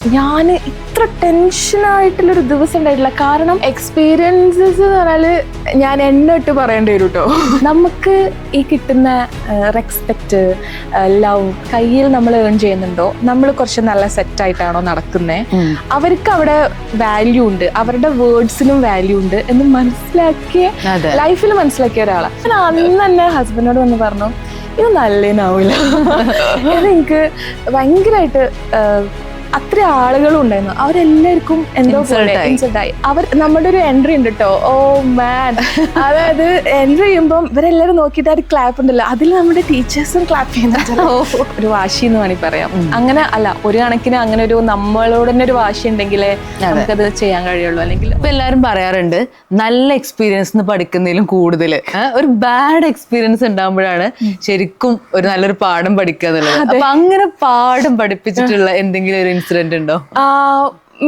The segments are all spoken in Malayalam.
ഞാൻ ഇത്ര ടെൻഷനായിട്ടുള്ളൊരു ദിവസം ഉണ്ടായിട്ടില്ല. കാരണം എക്സ്പീരിയൻസസ് എന്ന് പറഞ്ഞാല് ഞാൻ എണ്ണിട്ട് പറയേണ്ടി വരും കേട്ടോ. നമുക്ക് ഈ കിട്ടുന്ന റെസ്പെക്റ്റ്, ലവ് കയ്യിൽ നമ്മൾ ഏൺ ചെയ്യുന്നുണ്ടോ, നമ്മൾ കുറച്ച് നല്ല സെറ്റായിട്ടാണോ നടക്കുന്നത്, അവർക്ക് അവിടെ വാല്യൂ ഉണ്ട്, അവരുടെ വേർഡ്സിനും വാല്യൂ ഉണ്ട് എന്ന് മനസ്സിലാക്കിയ, ലൈഫിൽ മനസ്സിലാക്കിയ ഒരാളാണ്. ഞാൻ അന്ന് തന്നെ ഹസ്ബൻഡിനോട് വന്ന് പറഞ്ഞു, ഇത് നല്ലതിനാവില്ല. എനിക്ക് ഭയങ്കരമായിട്ട് അത്ര ആളുകളും ഉണ്ടായിരുന്നു, അവരെല്ലാവർക്കും എന്തോ ഇൻസൾട്ടായി. അവർ നമ്മുടെ ഒരു എൻട്രി ഉണ്ട് കേട്ടോ, ഓ മാൻ, അതായത് എൻട്രി ചെയ്യുമ്പോൾ ഇവരെല്ലാവരും നോക്കിയിട്ട് ഒരു ക്ലാപ്പ് ഉണ്ടല്ലോ, അതിൽ നമ്മുടെ ടീച്ചേഴ്സും ക്ലാപ്പ് ചെയ്യുന്ന ഒരു വാശി എന്ന് വേണമെങ്കിൽ പറയാം. അങ്ങനെ അല്ല, ഒരു കണക്കിന് അങ്ങനെ ഒരു നമ്മളോട് തന്നെ ഒരു വാശി ഉണ്ടെങ്കിലേ നമുക്കത് ചെയ്യാൻ കഴിയുള്ളൂ. അല്ലെങ്കിൽ ഇപ്പൊ എല്ലാവരും പറയാറുണ്ട് നല്ല എക്സ്പീരിയൻസ് പഠിക്കുന്നതിലും കൂടുതൽ ഒരു ബാഡ് എക്സ്പീരിയൻസ് ഉണ്ടാകുമ്പോഴാണ് ശരിക്കും ഒരു നല്ലൊരു പാഠം പഠിക്കുക എന്നുള്ളത്. അപ്പൊ അങ്ങനെ പാഠം പഠിപ്പിച്ചിട്ടുള്ള എന്തെങ്കിലും ഒരു ഇൻസിഡന്റ് ഉണ്ടോ?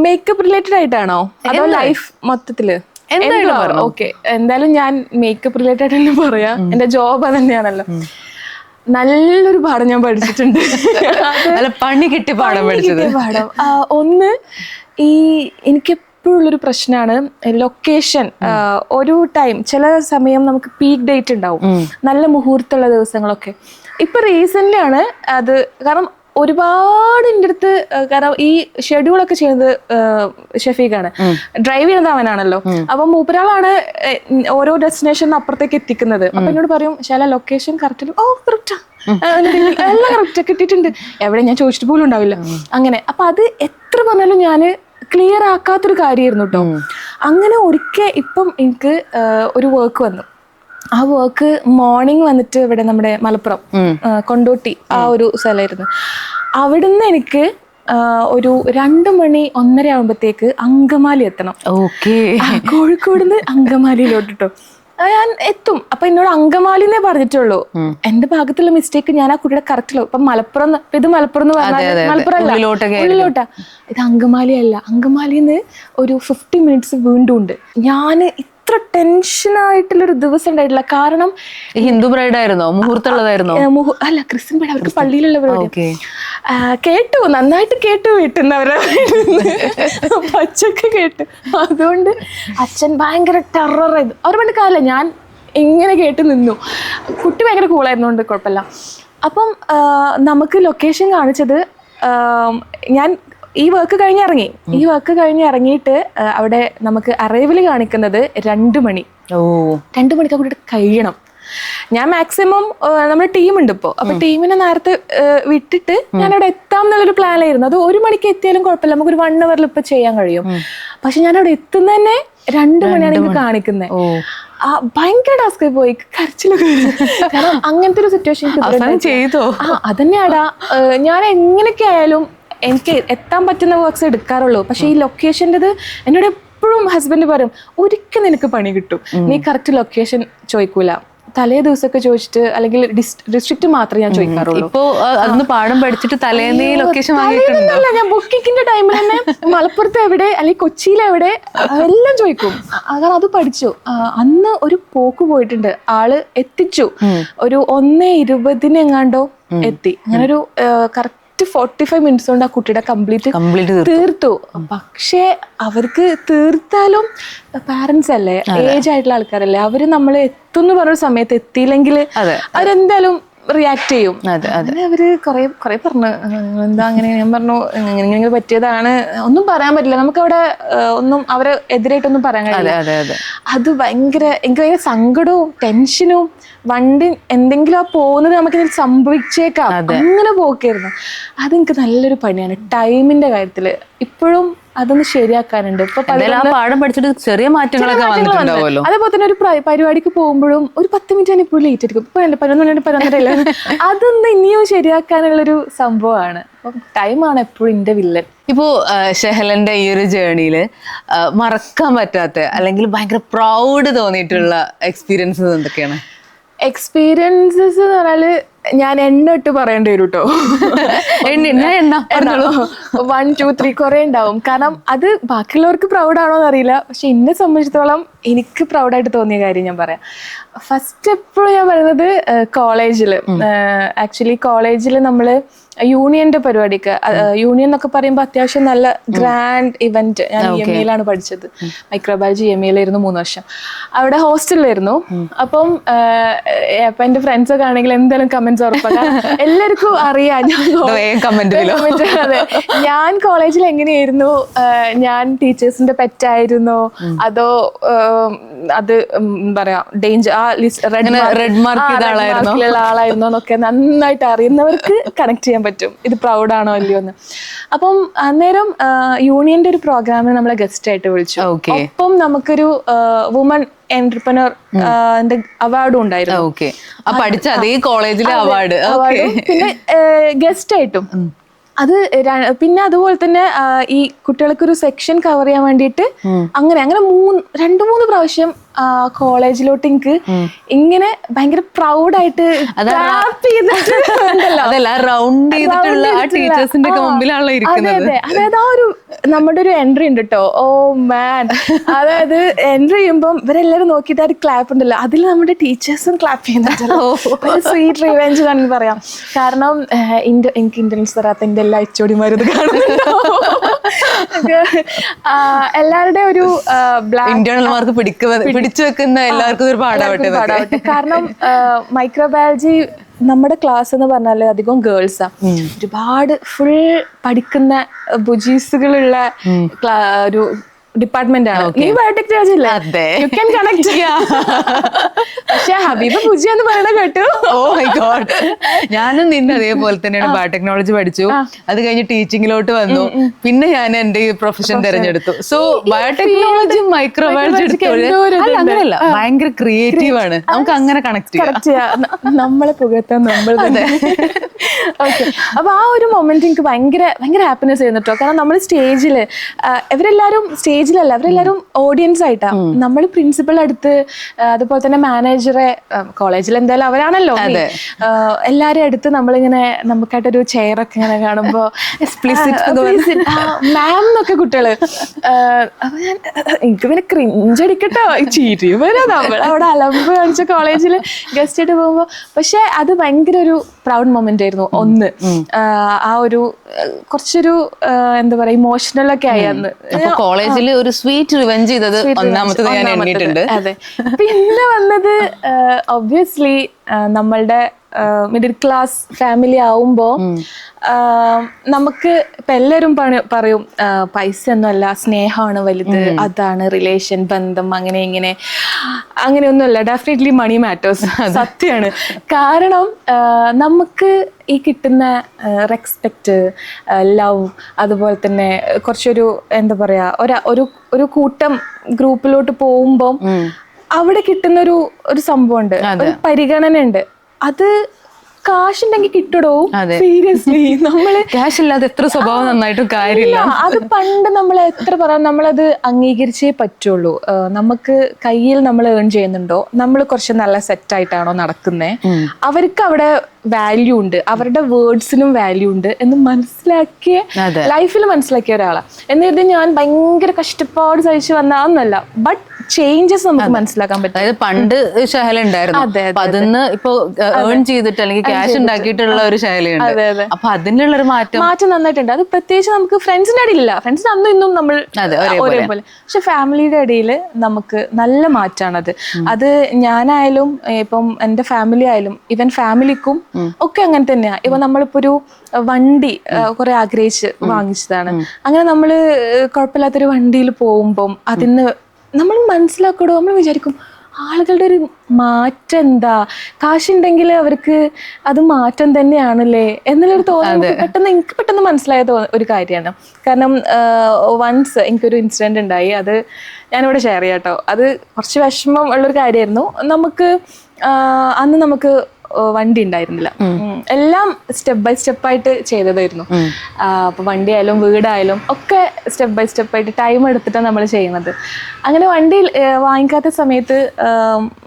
മേക്കപ്പ് റിലേറ്റഡ് ആയിട്ടാണോ അതോ ലൈഫ് മൊത്തത്തില്? ഓക്കെ, എന്തായാലും ഞാൻ മേക്കപ്പ് റിലേറ്റഡ് ആയിട്ട് പറയാം. എന്റെ ജോബ് അത് തന്നെയാണല്ലോ. നല്ലൊരു പാഠം ഞാൻ പഠിച്ചിട്ടുണ്ട്. പണി കിട്ടിയ പാഠം പഠിച്ചത് പാഠം ഒന്ന്, ഈ എനിക്ക് എപ്പോഴുള്ളൊരു പ്രശ്നമാണ് ലൊക്കേഷൻ. ഒരു ടൈം ചില സമയം നമുക്ക് പീക്ക് ഡേറ്റ് ഉണ്ടാവും, നല്ല മുഹൂർത്തമുള്ള ദിവസങ്ങളൊക്കെ. ഇപ്പൊ റീസെന്റ് ആണ് അത്. കാരണം ഒരുപാട് എൻ്റെ അടുത്ത്, കാരണം ഈ ഷെഡ്യൂളൊക്കെ ചെയ്യുന്നത് ഷഫീഖാണ്, ഡ്രൈവ് ചെയ്യുന്നത് അവനാണല്ലോ. അപ്പൊ മൂപ്പരാളാണ് ഓരോ ഡെസ്റ്റിനേഷനും അപ്പുറത്തേക്ക് എത്തിക്കുന്നത്. അപ്പൊ എന്നോട് പറയും, ശാല ലൊക്കേഷൻ കറക്റ്റ്, ഓ കറക്റ്റാ, എല്ലാം കറക്റ്റ് കിട്ടിയിട്ടുണ്ട്, എവിടെ ഞാൻ ചോദിച്ചിട്ട് പോലും ഉണ്ടാവില്ല. അങ്ങനെ അപ്പൊ അത് എത്ര പറഞ്ഞാലും ഞാൻ ക്ലിയർ ആക്കാത്തൊരു കാര്യമായിരുന്നു കേട്ടോ. അങ്ങനെ ഒരിക്കൽ ഇപ്പം എനിക്ക് ഒരു വർക്ക് വന്നു. ആ വർക്ക് മോർണിംഗ് വന്നിട്ട് ഇവിടെ നമ്മുടെ മലപ്പുറം കൊണ്ടോട്ടി ആ ഒരു സ്ഥലമായിരുന്നു. അവിടുന്ന് എനിക്ക് ഒരു 2 മണി 1:30 ആകുമ്പോഴത്തേക്ക് അങ്കമാലി എത്തണം. കോഴിക്കോട് അങ്കമാലിയിലോട്ട് കേട്ടോ ഞാൻ എത്തും. അപ്പൊ എന്നോട് അങ്കമാലിന്നേ പറഞ്ഞിട്ടുള്ളൂ. എന്റെ ഭാഗത്തുള്ള മിസ്റ്റേക്ക് ഞാൻ ആ കുട്ടിയുടെ കറക്റ്റിലോ. ഇപ്പൊ മലപ്പുറം, ഇത് മലപ്പുറം എന്ന് പറഞ്ഞാൽ മലപ്പുറം അല്ല, ഉള്ളിലോട്ടാ. ഇത് അങ്കമാലി അല്ല. അങ്കമാലിന്ന് ഒരു 50 മിനിറ്റ്സ് വീണ്ടും ഉണ്ട്. ഞാൻ ഇത്ര ടെൻഷനായിട്ടുള്ളൊരു ദിവസം ഉണ്ടായിട്ടില്ല. കാരണം ഹിന്ദു ബ്രൈഡ് ആയിരുന്നോ, മുഹൂർത്തമുള്ളതായിരുന്നോ? അല്ല, ക്രിസ്ത്യൻ ബ്രൈഡ്. അവർക്ക് പള്ളിയിലുള്ള പരിപാടി. കേട്ടു, നന്നായിട്ട് കേട്ടു, വീട്ടുന്നവരെ പച്ചക്ക് കേട്ടു. അതുകൊണ്ട് അച്ഛൻ ഭയങ്കര ടെററായിരുന്നു. അവർ വേണ്ട കാലല്ല, ഞാൻ ഇങ്ങനെ കേട്ട് നിന്നു. കുട്ടി ഭയങ്കര കൂളായിരുന്നോണ്ട് കുഴപ്പമില്ല. അപ്പം നമുക്ക് ലൊക്കേഷൻ കാണിച്ചത്, ഞാൻ ഈ വർക്ക് കഴിഞ്ഞിറങ്ങി. ഈ വർക്ക് കഴിഞ്ഞിറങ്ങിയിട്ട് അവിടെ നമുക്ക് അറൈവൽ കാണിക്കുന്നത് 2 മണി. 2 മണിക്ക് കൂടെ കഴിയണം. ഞാൻ മാക്സിമം, നമ്മുടെ ടീമുണ്ട് ഇപ്പോൾ, അപ്പൊ ടീമിനെ നേരത്തെ വിട്ടിട്ട് ഞാൻ അവിടെ എത്താം എന്നുള്ളൊരു പ്ലാനായിരുന്നു. അത് 1 മണിക്ക് എത്തിയാലും കുഴപ്പമില്ല, നമുക്കൊരു 1 hour ഇപ്പൊ ചെയ്യാൻ കഴിയും. പക്ഷെ ഞാൻ അവിടെ എത്തുന്ന തന്നെ 2 മണിയാണ് എനിക്ക് കാണിക്കുന്നത്. ഭയങ്കര ടാസ്ക് പോയി, കരച്ചിലൊക്കെ. കാരണം അങ്ങനത്തെ ഒരു സിറ്റുവേഷൻ ചെയ്തോ? അതന്നെയാടാ. ഞാൻ എങ്ങനെയൊക്കെ ആയാലും എനിക്ക് എത്താൻ പറ്റുന്ന വർക്ക്സ് എടുക്കാറുള്ളൂ. പക്ഷെ ഈ ലൊക്കേഷൻ്റെത് എന്നോട് എപ്പോഴും ഹസ്ബൻഡ് പറയും, ഒരിക്കൽ നിനക്ക് പണി കിട്ടും, നീ കറക്റ്റ് ലൊക്കേഷൻ ചോദിക്കൂല, തലേ ദിവസമൊക്കെ ചോദിച്ചിട്ട്, അല്ലെങ്കിൽ ഡിസ്ട്രിക്ട് മാത്രമേ ഞാൻ ചോദിക്കാറുള്ളൂ. ഇപ്പോ അതൊന്ന് പാഠം പഠിച്ചിട്ട് തലേന്ന് ലൊക്കേഷൻ വാങ്ങിയിട്ടുണ്ടോ? ഞാൻ ബുക്കിങ്ങിന്റെ ടൈമിൽ തന്നെ മലപ്പുറത്ത് എവിടെ അല്ലെങ്കിൽ കൊച്ചിയിൽ എവിടെ എല്ലാം ചോദിക്കും. കാരണം അത് പഠിച്ചു. അന്ന് ഒരു പോക്ക് പോയിട്ടുണ്ട്, ആള് എത്തിച്ചു, ഒരു 1:20 എങ്ങാണ്ടോ എത്തി. അങ്ങനെ ഒരു കറക്റ്റ് 45 മിനിറ്റ്സ് കൊണ്ട് ആ കുട്ടിയുടെ കംപ്ലീറ്റ് തീർത്തു. പക്ഷേ അവർക്ക് തീർത്താലും പാരന്റ്സ് അല്ലേ, ഏജ് ആയിട്ടുള്ള ആൾക്കാരല്ലേ, അവര് നമ്മൾ എത്തുന്ന പറഞ്ഞ സമയത്ത് എത്തിയില്ലെങ്കിൽ അവരെന്തായാലും റിയാക്ട് ചെയ്യും. അങ്ങനെ അവര് കുറെ പറഞ്ഞു, എന്താ അങ്ങനെ. ഞാൻ പറഞ്ഞു, ഇങ്ങനെ പറ്റിയതാണ്, ഒന്നും പറയാൻ പറ്റില്ല, നമുക്കവിടെ ഒന്നും അവരെ എതിരായിട്ടൊന്നും പറയാൻ കഴിയില്ല. അത് ഭയങ്കര, എനിക്ക് ഭയങ്കര സങ്കടവും ടെൻഷനും. വണ്ടി എന്തെങ്കിലും ആ പോകുന്നത് നമുക്ക് സംഭവിച്ചേക്കാം, അങ്ങനെ പോക്കായിരുന്നു. അതെനിക്ക് നല്ലൊരു പണിയാണ് ടൈമിന്റെ കാര്യത്തില്. ഇപ്പോഴും അതൊന്ന് ശരിയാക്കാനുണ്ട്. ഇപ്പൊ പാഠം പഠിച്ചിട്ട് ചെറിയ മാറ്റങ്ങളൊക്കെ വന്നിട്ടുണ്ടാവുമല്ലോ. അതേപോലെ തന്നെ ഒരു പരിപാടിക്ക് പോകുമ്പോഴും ഒരു 10 മിനിറ്റ് ഞാൻ ഇപ്പോഴും ലേറ്റ് ആയിരിക്കും. ഇപ്പൊ 11:11 അതൊന്ന് ഇനിയും ശരിയാക്കാനുള്ളൊരു സംഭവമാണ്. അപ്പം ടൈമാണ് എപ്പോഴും എന്റെ വില്ലൻ. ഇപ്പോ ഷെഹലന്റെ ഈ ഒരു ജേർണിയില് മറക്കാൻ പറ്റാത്ത അല്ലെങ്കിൽ ഭയങ്കര പ്രൗഡ് തോന്നിയിട്ടുള്ള എക്സ്പീരിയൻസസ് എന്തൊക്കെയാണ്? എക്സ്പീരിയൻസസ് എന്ന് പറഞ്ഞാല് ഞാൻ എണ്ണിട്ട് പറയേണ്ടി വരും കേട്ടോ. 1 2 3 കുറെ ഉണ്ടാവും. കാരണം അത് ബാക്കിയുള്ളവർക്ക് പ്രൗഡാണോ എന്നറിയില്ല, പക്ഷെ എന്നെ സംബന്ധിച്ചിടത്തോളം എനിക്ക് പ്രൗഡായിട്ട് തോന്നിയ കാര്യം ഞാൻ പറയാം. ഫസ്റ്റ് എപ്പോഴും ഞാൻ പറയുന്നത് കോളേജിൽ. ആക്ച്വലി കോളേജിൽ നമ്മൾ യൂണിയന്റെ പരിപാടിക്ക് യൂണിയൻ എന്നൊക്കെ പറയുമ്പോൾ അത്യാവശ്യം നല്ല ഗ്രാൻഡ് ഇവന്റ്. ഞാൻ EMA യിലാണ് പഠിച്ചത്, മൈക്രോബയോളജി EMA യിലായിരുന്നു 3 വർഷം. അവിടെ ഹോസ്റ്റലിലായിരുന്നു. അപ്പം എന്റെ ഫ്രണ്ട്സ് ഒക്കെ ആണെങ്കിൽ എന്തായാലും കമന്റ്സ് ഉറപ്പാക്കാം. എല്ലാവർക്കും അറിയാം അതെ ഞാൻ കോളേജിൽ എങ്ങനെയായിരുന്നു, ഞാൻ ടീച്ചേഴ്സിന്റെ പെറ്റായിരുന്നോ അതോ അത് പറയാ ഡേഞ്ചർ റെഡ് മാർക്കിലുള്ള ആളായിരുന്നോ എന്നൊക്കെ നന്നായിട്ട് അറിയുന്നവർക്ക് കണക്ട് ചെയ്യാൻ പറ്റും ഇത് പ്രൗഡാണോ അല്ലയോ എന്ന്. അപ്പം അന്നേരം യൂണിയന്റെ ഒരു പ്രോഗ്രാമിന് നമ്മളെ ഗസ്റ്റ് ആയിട്ട് വിളിച്ചു. ഒപ്പം നമുക്കൊരു വുമൺ എന്റർപ്രനർ അവാർഡും ഉണ്ടായിരുന്നു. പഠിച്ച അതേ കോളേജിലെ അവാർഡ്, പിന്നെ ഗസ്റ്റ് ആയിട്ടും. അത് പിന്നെ അതുപോലെ തന്നെ ഈ കുട്ടികൾക്കൊരു സെക്ഷൻ കവർ ചെയ്യാൻ വേണ്ടിയിട്ട് അങ്ങനെ 2-3 പ്രാവശ്യം കോളേജിലോട്ട് എനിക്ക് ഇങ്ങനെ ഭയങ്കര പ്രൗഡായിട്ട് അതായത് ആ ഒരു നമ്മുടെ ഒരു എൻട്രി ഉണ്ട് കേട്ടോ. ഓ മാൻ, അതായത് എൻട്രി ചെയ്യുമ്പം ഇവരെല്ലാരും നോക്കിയിട്ട് ആ ഒരു ക്ലാപ്പ് ഉണ്ടല്ലോ, അതിൽ നമ്മുടെ ടീച്ചേഴ്സും ക്ലാപ്പ് ചെയ്യുന്നുണ്ടല്ലോ. സ്വീറ്റ് റിവെഞ്ച് എന്ന് പറയാം. കാരണം എനിക്ക് ഇന്റർനെറ്റ് തരാത്ത എന്റെ എല്ലാ HOD-മാരും കാണുന്നുണ്ടോ. എല്ലാവരുടെയും ഒരു ഇന്റേണൽ മാർക്ക് പിടിച്ചു വെക്കുന്ന എല്ലാവർക്കും ഒരു പാടാവട്ടെ. കാരണം മൈക്രോബയോളജി നമ്മുടെ ക്ലാസ് എന്ന് പറഞ്ഞാല് അധികം ഗേൾസാ. ഒരുപാട് ഫുൾ പഠിക്കുന്ന ബുജീസുകളുള്ള ഒരു ഡിപ്പാർട്ട്മെന്റ് ആണ്. നീ ബയോടെക്നോളജി അല്ലേ? You can connect. പക്ഷെ ഹബീബ് ബുജി എന്ന് പറയുന്നത് കേട്ടു. ഓ മൈ ഗോഡ്, ഞാനും നിന്നെ അതേപോലെ തന്നെയാണ് ബയോടെക്നോളജി പഠിച്ചു. അത് കഴിഞ്ഞ് ടീച്ചിങ്ങിലോട്ട് വന്നു. പിന്നെ ഞാൻ എന്റെ ഈ പ്രൊഫഷൻ തിരഞ്ഞെടുത്തു. സോ ബയോടെക്നോളജി മൈക്രോബയോളജി അങ്ങനെയല്ല, ഭയങ്കര ക്രിയേറ്റീവ് ആണ്. നമുക്ക് അങ്ങനെ കണക്ട് ചെയ്യാം. നമ്മളെ പുകഴ്ത്താൻ നമ്മൾ തന്നെ. ഓക്കെ, അപ്പൊ ആ ഒരു മൊമെന്റ് എനിക്ക് ഭയങ്കര ഭയങ്കര ഹാപ്പിനെസ് ചെയ്യുന്നു കേട്ടോ. കാരണം നമ്മൾ സ്റ്റേജില് ഇവരെല്ലാരും സ്റ്റേജിലല്ല, അവരെല്ലാരും ഓഡിയൻസ് ആയിട്ടാ. നമ്മൾ പ്രിൻസിപ്പൾ അടുത്ത് അതുപോലെ തന്നെ മാനേജറെ, കോളേജിൽ എന്തായാലും അവരാണല്ലോ, എല്ലാരും അടുത്ത് നമ്മളിങ്ങനെ നമുക്കായിട്ടൊരു ചെയറൊക്കെ ഇങ്ങനെ കാണുമ്പോ മാം എന്നൊക്കെ കുട്ടികള്. അപ്പൊ ഞാൻ എനിക്ക് പിന്നെ ക്രിഞ്ചടിക്കട്ടോ, ചിരി വരാ. നമ്മൾ അവിടെ അലമ്പ് കാണിച്ച കോളേജിൽ ഗസ്റ്റ് ആയിട്ട് പോകുമ്പോ. പക്ഷെ അത് ഭയങ്കര ഒരു പ്രൗഡ് മൊമെന്റ് ആയിരുന്നു. ഒന്ന് ആ ഒരു കുറച്ചൊരു എന്താ പറയാ ഇമോഷണൽ ഒക്കെ ആയി അന്ന്. കോളേജിൽ ഒരു സ്വീറ്റ് റിവെഞ്ച് ചെയ്തത് ഒന്നാമത്തെ ഞാൻ എണ്ണിയിട്ടുണ്ട്. അതെ. പിന്നെ വന്നത് ഒബ്വിയസ്ലി നമ്മളുടെ മിഡിൽ ക്ലാസ് ഫാമിലി ആവുമ്പോ നമുക്ക് ഇപ്പൊ എല്ലാരും പറയും പൈസ ഒന്നുമല്ല, സ്നേഹമാണ് വലുത്, അതാണ് റിലേഷൻ, ബന്ധം, അങ്ങനെ ഇങ്ങനെ അങ്ങനെയൊന്നുമല്ല. ഡെഫിനറ്റ്ലി മണി മാറ്റേഴ്സ്, സത്യമാണ്. കാരണം നമുക്ക് ഈ കിട്ടുന്ന റെസ്പെക്റ്റ്, ലവ്, അതുപോലെ തന്നെ കുറച്ചൊരു എന്താ പറയാ ഒരു കൂട്ടം ഗ്രൂപ്പിലോട്ട് പോകുമ്പം അവിടെ കിട്ടുന്ന ഒരു സംഭവം ഉണ്ട്, ഒരു പരിഗണന ഉണ്ട്. അത് കാശുണ്ടെങ്കിൽ കിട്ടടോ. സീരിയസ്ലി നമ്മള് ക്യാഷ് ഇല്ലാതെ എത്ര സ്വഭാവം നന്നായിട്ടും കാര്യമില്ല. അത് പണ്ട് നമ്മൾ എത്ര പറയാം, നമ്മളത് അംഗീകരിച്ചേ പറ്റുള്ളൂ. നമുക്ക് കയ്യിൽ നമ്മൾ ഏൺ ചെയ്യുന്നുണ്ടോ, നമ്മൾ കുറച്ച് നല്ല സെറ്റ് ആയിട്ടാണോ നടക്കുന്നത്, അവർക്ക് അവിടെ വാല്യൂ ഉണ്ട്, അവരുടെ വേർഡ്സിനും വാല്യൂ ഉണ്ട് എന്ന് മനസ്സിലാക്കിയ, ലൈഫിൽ മനസ്സിലാക്കിയ ഒരാളാണ്. എന്നിട്ട് ഞാൻ ഭയങ്കര കഷ്ടപ്പാട് സഹിച്ചു വന്നല്ല, ബട്ട് ചേഞ്ചസ് നമുക്ക് മനസ്സിലാക്കാൻ പറ്റും. അതായത് പണ്ട് ശഹല ഉണ്ടായിരുന്നു, അതിന്ന് ഇപ്പൊ ഏൺ ചെയ്തിട്ട് അല്ലെങ്കിൽ ക്യാഷ് ഉണ്ടാക്കിയിട്ടുള്ള ഒരു ശൈലിയുണ്ട്. അപ്പൊ അതിനുള്ളൊരു മാറ്റം നന്നായിട്ടുണ്ട്. അത് പ്രത്യേകിച്ച് നമുക്ക് ഫ്രണ്ട്സിന്റെ ഇടയിലില്ല, ഫ്രണ്ട്സിന് അന്നും ഇന്നും നമ്മൾ ഒരേപോലെ, പക്ഷെ ഫാമിലിയുടെ ഇടയിൽ നമുക്ക് നല്ല മാറ്റാണത്. അത് ഞാനായാലും ഇപ്പം എന്റെ ഫാമിലി ആയാലും ഈവൻ ഫാമിലിക്കും ഒക്കെ അങ്ങനെ തന്നെയാ. ഇപ്പൊ നമ്മളിപ്പോ ഒരു വണ്ടി കുറെ ആഗ്രഹിച്ച് വാങ്ങിച്ചതാണ്. അങ്ങനെ നമ്മള് കുഴപ്പമില്ലാത്തൊരു വണ്ടിയിൽ പോകുമ്പം അതിന് നമ്മൾ മനസ്സിലാക്കടോ, നമ്മൾ വിചാരിക്കും ആളുകളുടെ ഒരു മാറ്റം എന്താ, കാശുണ്ടെങ്കിൽ അവർക്ക് അത് മാറ്റം തന്നെയാണല്ലേ എന്നുള്ളൊരു തോന്നൽ എനിക്ക് പെട്ടെന്ന് മനസ്സിലായ ഒരു കാര്യമാണ്. കാരണം വൺസ് എനിക്കൊരു ഇൻസിഡന്റ് ഉണ്ടായി, അത് ഞാനിവിടെ ഷെയർ ചെയ്യാം കേട്ടോ. അത് കുറച്ച് വിഷമം ഉള്ളൊരു കാര്യമായിരുന്നു. അന്ന് നമുക്ക് വണ്ടി ഉണ്ടായിരുന്നില്ല, എല്ലാം സ്റ്റെപ്പ് ബൈ സ്റ്റെപ്പായിട്ട് ചെയ്തതായിരുന്നു. അപ്പൊ വണ്ടിയായാലും വീടായാലും ഒക്കെ സ്റ്റെപ്പ് ബൈ സ്റ്റെപ്പായിട്ട് ടൈം എടുത്തിട്ടാണ് നമ്മൾ ചെയ്യുന്നത്. അങ്ങനെ വണ്ടി വാങ്ങിക്കാത്ത സമയത്ത്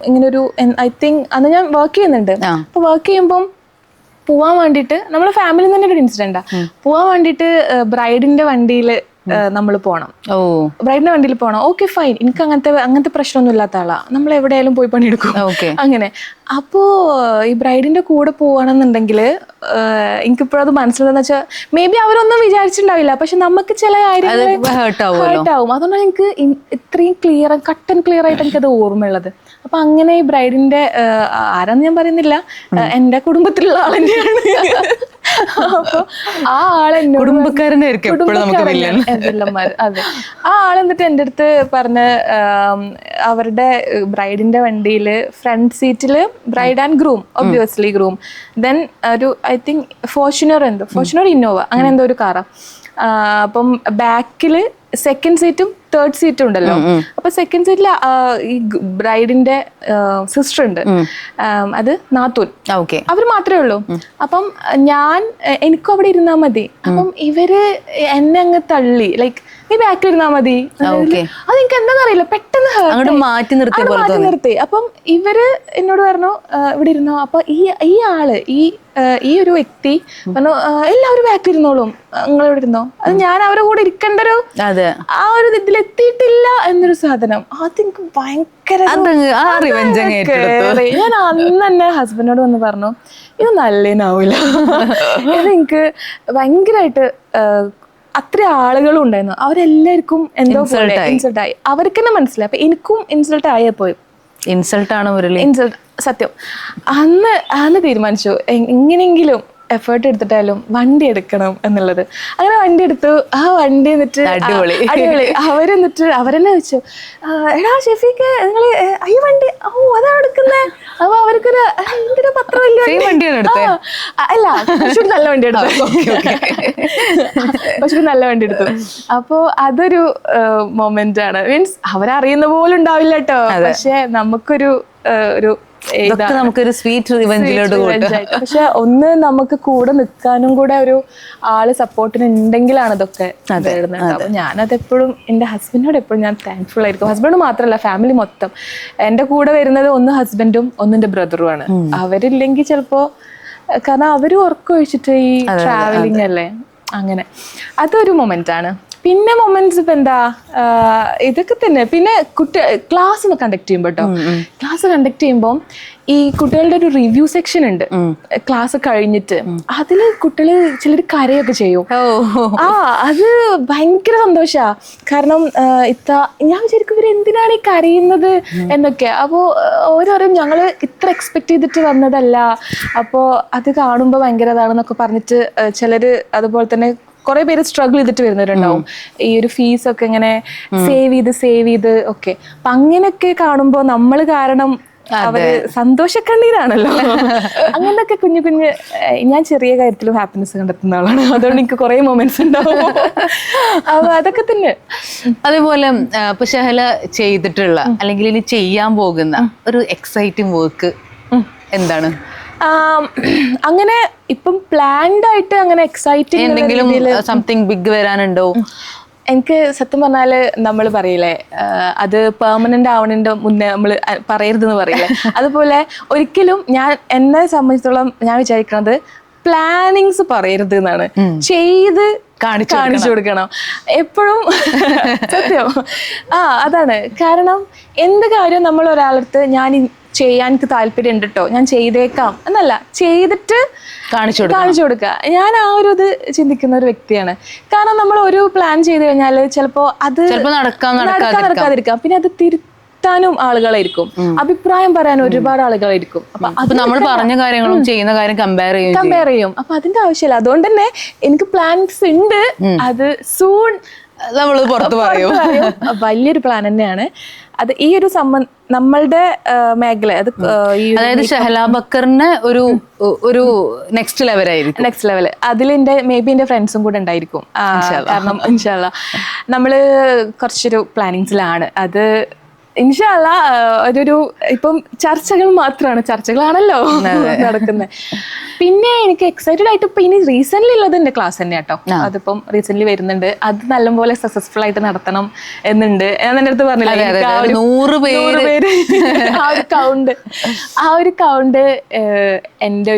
ഇങ്ങനൊരു ഐ തിങ്ക് അന്ന് ഞാൻ വർക്ക് ചെയ്യുന്നുണ്ട്. അപ്പൊ വർക്ക് ചെയ്യുമ്പം പോവാൻ വേണ്ടിയിട്ട് നമ്മളെ ഫാമിലി തന്നെ ഒരു ഇൻസിഡന്റാ. പോവാൻ വേണ്ടിയിട്ട് ബ്രൈഡിന്റെ വണ്ടിയിൽ നമ്മൾ പോകണം, ബ്രൈഡിന്റെ വണ്ടിയിൽ പോകണം. ഓക്കെ ഫൈൻ, എനിക്ക് അങ്ങനത്തെ പ്രശ്നമൊന്നും ഇല്ലാത്ത ആളാ, നമ്മൾ എവിടെയായാലും പോയി പണിയെടുക്കും അങ്ങനെ. അപ്പോ ഈ ബ്രൈഡിന്റെ കൂടെ പോവാണെന്നുണ്ടെങ്കിൽ എനിക്കിപ്പോഴത് മനസ്സിലെന്ന് വെച്ചാൽ മേ ബി അവരൊന്നും വിചാരിച്ചിട്ടുണ്ടാവില്ല, പക്ഷെ നമുക്ക് ചില കാര്യങ്ങൾ ഹേർട്ട് ആവും. അതുകൊണ്ടാണ് എനിക്ക് ഇത്രയും കട്ട് ആൻഡ് ക്ലിയർ ആയിട്ട് എനിക്കത് ഓർമ്മയുള്ളത്. അപ്പൊ അങ്ങനെ ഈ ബ്രൈഡിന്റെ ആരാന്ന് ഞാൻ പറയുന്നില്ല, എന്റെ കുടുംബത്തിലുള്ള ആൾ തന്നെയാണ്. അപ്പൊ ആ ആളെന്നോട് വില്ലന്മാർ, അതെ. ആ ആളെന്നിട്ട് എൻ്റെ അടുത്ത് പറഞ്ഞ് അവരുടെ ബ്രൈഡിന്റെ വണ്ടിയില് ഫ്രണ്ട് സീറ്റില് bride and groom, obviously groom, then ഒരു ഐ തിങ്ക് ഫോർച്യൂണർ ഇന്നോവ അങ്ങനെ എന്തോ ഒരു കാറാ. അപ്പം ബാക്കില് സെക്കൻഡ് സീറ്റും തേർഡ് സീറ്റും ഉണ്ടല്ലോ. അപ്പൊ സെക്കൻഡ് സീറ്റിൽ ഈ ബ്രൈഡിന്റെ സിസ്റ്റർ ഉണ്ട്, അത് നാത്തൂൻ, അവര് മാത്രമേ ഉള്ളൂ. അപ്പം എനിക്കും അവിടെ ഇരുന്നാ മതി. അപ്പം ഇവര് എന്നെ അങ്ങ് തള്ളി, ലൈക്ക് നീ ബാക്കിൽ ഇരുന്നാ മതി. അതെനിക്ക് എന്താണെന്നറിയില്ല, പെട്ടെന്ന് മാറ്റി നിർത്തി. അപ്പം ഇവര് എന്നോട് പറഞ്ഞു ഇവിടെ ഇരുന്നോ. അപ്പൊ ഈ ആള് ഈ ഒരു വ്യക്തി പറഞ്ഞു എല്ലാവരും ബാക്കിൽ ഇരുന്നോളും, നിങ്ങളിവിടെ ഇരുന്നോ. അത് ഞാൻ അവരുടെ കൂടെ ഇരിക്കേണ്ട ഒരു ആ ഒരു ഇതിലെത്തിയിട്ടില്ല എന്നൊരു സാധനം. അതെനിക്ക് ഭയങ്കര, ഞാൻ അന്ന് തന്നെ ഹസ്ബൻഡിനോട് വന്ന് പറഞ്ഞു ഇത് നല്ലതിനാവൂല. ഇതെനിക്ക് ഭയങ്കരമായിട്ട് അത്ര ആളുകളും ഉണ്ടായിരുന്നു, അവരെല്ലാവർക്കും എന്തോ ഇൻസൾട്ട് ആയി. അവർക്ക് തന്നെ മനസ്സിലായി. അപ്പൊ എനിക്കും ഇൻസൾട്ട് ആയപ്പോയി. ഇൻസൾട്ട് സത്യം. അന്ന് തീരുമാനിച്ചു എങ്ങനെയെങ്കിലും എഫേർട്ട് എടുത്തിട്ടായാലും വണ്ടി എടുക്കണം എന്നുള്ളത്. അങ്ങനെ വണ്ടി എടുത്തു. ആ വണ്ടി എന്നിട്ട് അടിപൊളി അവരെന്നിട്ട് അവരെന്നെ വെച്ചു, എടാ ഷെഫീക്ക് നിങ്ങൾ ഈ വണ്ടി അതാ എടുക്കുന്നേ. അപ്പൊ അവർക്കൊരു എന്തിനാ പത്ര വലിയ അല്ല, കുറച്ചുകൂടി നല്ല വണ്ടി എടുത്തു. കുറച്ചുകൂടി നല്ല വണ്ടി എടുത്തു. അപ്പോ അതൊരു മൊമെന്റ് ആണ്. മീൻസ് അവരറിയുന്ന പോലും ഉണ്ടാവില്ല കേട്ടോ, പക്ഷെ നമുക്കൊരു നമുക്കൊരു സ്വീറ്റ് റിവെഞ്ചിലോട്ട് പോകാം. പക്ഷെ ഒന്ന് നമുക്ക് കൂടെ നിൽക്കാനും കൂടെ ഒരു ആള് സപ്പോർട്ടിന് ഉണ്ടെങ്കിലാണ് ഇതൊക്കെ വരുന്നത്. അപ്പൊ ഞാനതെപ്പോഴും എൻ്റെ ഹസ്ബൻഡിനോട് എപ്പോഴും ഞാൻ താങ്ക്ഫുൾ ആയിരിക്കും. ഹസ്ബൻഡ് മാത്രമല്ല, ഫാമിലി മൊത്തം. എൻ്റെ കൂടെ വരുന്നത് ഒന്ന് ഹസ്ബൻഡും ഒന്ന് എൻ്റെ ബ്രദറുമാണ്. അവരില്ലെങ്കിൽ ചിലപ്പോ, കാരണം അവര് ഉറക്കൊഴിച്ചിട്ട് ഈ ട്രാവലിംഗ് അല്ലേ, അങ്ങനെ അതൊരു മൊമെന്റ് ആണ്. പിന്നെ മൊമെന്റ്സ് ഇപ്പൊ എന്താ, ഇതൊക്കെ തന്നെ. പിന്നെ ക്ലാസ് കണ്ടക്ട് ചെയ്യുമ്പോ കേട്ടോ, ക്ലാസ് കണ്ടക്ട് ചെയ്യുമ്പോൾ ഈ കുട്ടികളുടെ ഒരു റിവ്യൂ സെക്ഷൻ ഉണ്ട് ക്ലാസ് കഴിഞ്ഞിട്ട്. അതില് കുട്ടികള് ചിലർ കരയൊക്കെ ചെയ്യും. അത് ഭയങ്കര സന്തോഷാ. കാരണം ഞാൻ വിചാരിക്കും ഇവര് എന്തിനാണ് ഈ കരയുന്നത് എന്നൊക്കെ. അപ്പോ ഓരോരും ഞങ്ങള് ഇത്ര എക്സ്പെക്ട് ചെയ്തിട്ട് വന്നതല്ല, അപ്പോ അത് കാണുമ്പോ ഭയങ്കര അതാണെന്നൊക്കെ പറഞ്ഞിട്ട് ചിലര് അതുപോലെ തന്നെ കുറെ പേര് സ്ട്രഗിൾ ചെയ്തിട്ട് വരുന്നവരുണ്ടാവും. ഈ ഒരു ഫീസ് ഒക്കെ ഇങ്ങനെ സേവ് ചെയ്ത് ഒക്കെ. അപ്പൊ അങ്ങനെയൊക്കെ കാണുമ്പോ നമ്മള് കാരണം അവര് സന്തോഷക്കണ്ണീരാണല്ലോ. അങ്ങനൊക്കെ കുഞ്ഞു ഞാൻ ചെറിയ കാര്യത്തിലും ഹാപ്പിനെസ് കണ്ടെത്തുന്ന ആളാണ്. അതുകൊണ്ട് എനിക്ക് കുറെ മൊമെന്റ്സ് ഉണ്ടാവും. അപ്പൊ അതൊക്കെ തന്നെ. അതേപോലെ ഇപ്പൊ ഷഹല ചെയ്തിട്ടുള്ള അല്ലെങ്കിൽ ഇനി ചെയ്യാൻ പോകുന്ന ഒരു എക്സൈറ്റിംഗ് വർക്ക് എന്താണ്? അങ്ങനെ ഇപ്പം പ്ലാൻഡ് ആയിട്ട് അങ്ങനെ എക്സൈറ്റിംഗ് എന്തെങ്കിലും സംതിങ് ബിഗ് വരാനുണ്ടോ? എനിക്ക് സത്യം പറഞ്ഞാല് നമ്മൾ പറയില്ലേ, അത് പെർമനന്റ് ആവണതിന്റെ മുന്നേ നമ്മൾ പറയരുതെന്ന് പറയില്ലേ, അതുപോലെ ഒരിക്കലും എന്നെ സംബന്ധിച്ചിടത്തോളം ഞാൻ വിചാരിക്കുന്നത് പ്ലാനിങ്സ് പറയരുത് എന്നാണ്. ചെയ്ത് കാണിച്ചു കൊടുക്കണം എപ്പോഴും. സത്യം. അതാണ് കാരണം. എന്ത് കാര്യം നമ്മൾ ഒരാളടുത്ത് ഞാൻ ചെയ്യാൻ എനിക്ക് താല്പര്യം ഉണ്ട് കേട്ടോ, ഞാൻ ചെയ്തേക്കാം എന്നല്ല, ചെയ്തിട്ട് കാണിച്ചു കൊടുക്കുക. ഞാൻ ആ ഒരു ഇത് ചിന്തിക്കുന്ന ഒരു വ്യക്തിയാണ്. കാരണം നമ്മൾ ഒരു പ്ലാൻ ചെയ്ത് കഴിഞ്ഞാൽ ചിലപ്പോ അത് നടക്കാതിരിക്കാം. പിന്നെ അത് തിരുത്താനും ആളുകളായിരിക്കും, അഭിപ്രായം പറയാൻ ഒരുപാട് ആളുകളായിരിക്കും. അപ്പൊ നമ്മൾ പറഞ്ഞ കാര്യങ്ങളും ചെയ്യുന്ന കാര്യം കമ്പയർ ചെയ്യും. അപ്പൊ അതിന്റെ ആവശ്യമില്ല. അതുകൊണ്ട് തന്നെ എനിക്ക് പ്ലാൻസ് ഉണ്ട്. അത് സൂൺ നമ്മൾ പുറത്ത് പറയും. വലിയൊരു പ്ലാൻ തന്നെയാണ് അത്. ഈ ഒരു നമ്മളുടെ മേഖല അത്, അതായത് ഷഹല ബക്കറിന് ഒരു നെക്സ്റ്റ് ലെവൽ അതിൽ മേ ബി എന്റെ ഫ്രണ്ട്സും കൂടെ ഉണ്ടായിരിക്കും. കാരണം ഇൻഷാ അല്ലാ നമ്മള് കുറച്ചൊരു പ്ലാനിങ്സിലാണ്. അത് ഇൻഷാ അല്ലാ അതൊരു ഇപ്പം ചർച്ചകളാണല്ലോ നടക്കുന്നത്. പിന്നെ എനിക്ക് എക്സൈറ്റഡ് ആയിട്ട് ഇപ്പൊ ഇനി റീസെന്റ് ഉള്ളത് എന്റെ ക്ലാസ് തന്നെ കേട്ടോ. അതിപ്പം റീസെന്റ് വരുന്നുണ്ട്. അത് നല്ലപോലെ സക്സസ്ഫുൾ ആയിട്ട് നടത്തണം എന്നുണ്ട്. ഞാൻ എന്റെ അടുത്ത് പറഞ്ഞില്ല, 100 പേര് ആ ഒരു കൗണ്ട് എന്റെ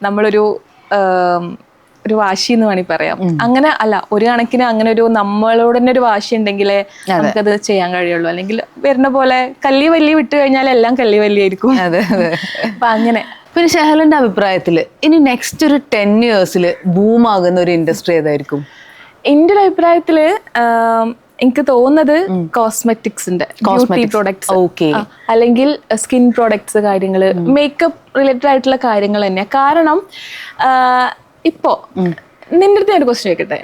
നമ്മളൊരു ഒരു വാശി എന്ന് വേണമെങ്കിൽ പറയാം. അങ്ങനെ അല്ല, ഒരു കണക്കിന് അങ്ങനെ ഒരു നമ്മളോട് തന്നെ ഒരു വാശി ഉണ്ടെങ്കിലേ നമുക്കത് ചെയ്യാൻ കഴിയുള്ളൂ. അല്ലെങ്കിൽ വരുന്ന പോലെ കല്ലി വല്ലി വിട്ട് കഴിഞ്ഞാൽ എല്ലാം കല്ലി വല്ലിയായിരിക്കും. അപ്പൊ അങ്ങനെ. പിന്നെ ഷഹലന്റെ അഭിപ്രായത്തില് ഇനി നെക്സ്റ്റ് ഒരു 10 years ബൂമാകുന്ന ഒരു ഇൻഡസ്ട്രി ഏതായിരിക്കും? എന്റെ ഒരു അഭിപ്രായത്തില് എനിക്ക് തോന്നുന്നത് കോസ്മെറ്റിക്സിന്റെ ബ്യൂട്ടി പ്രോഡക്ട്സ്, അല്ലെങ്കിൽ സ്കിൻ പ്രോഡക്ട്സ്, കാര്യങ്ങള്, മേക്കപ്പ് റിലേറ്റഡ് ആയിട്ടുള്ള കാര്യങ്ങൾ തന്നെയാ. കാരണം ഇപ്പോ നിന്റെ അടുത്ത് ഒരു ക്വസ്റ്റ്യൻ ചോദിക്കട്ടെ.